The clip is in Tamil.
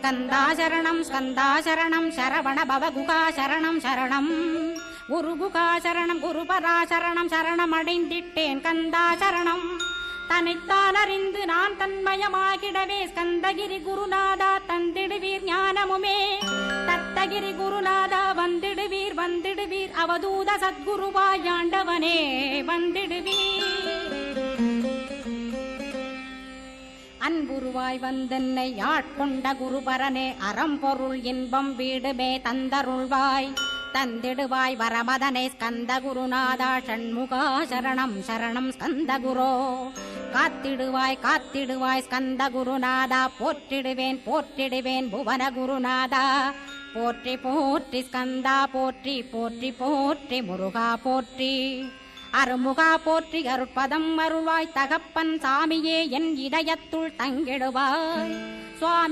ஸ்கந்தாசரணம் ஸ்கந்தாசரணம் சரவண பவகுகாசரணம் சரணம் குருகுகாசரணம் குருபராசரணம் சரணம் அடைந்திட்டேன் கந்தாசரணம் தன்னைத்தான் அறிந்து நான் தன்மயமாகிடவே ஸ்கந்தகிரி குருநாதா தந்திடுவீர் ஞானமுமே தத்தகிரி குருநாதா வந்திடுவீர் வந்திடுவீர் அவதூத சத்குருவாயாண்டவனே வந்திடுவீர் அன்புருவாய் வந்தென்னை ஆட்கொண்ட குருபரனே அறம்பொருள் இன்பம் வீடுமே தந்தருள்வாய் தந்திடுவாய் வரமதனே ஸ்கந்த குருநாதா ஷண்முகா சரணம் சரணம் ஸ்கந்த குரோ காத்திடுவாய் காத்திடுவாய் ஸ்கந்த குருநாதா போற்றிடுவேன் போற்றிடுவேன் புவன குருநாதா போற்றி போற்றி ஸ்கந்தா போற்றி போற்றி போற்றி முருகா போற்றி அருமுகா போற்றி அருட்பதம் அருள்வாய் தகப்பன் சாமியே என் இதயத்துள் தங்கிடுவாய் சுவாமி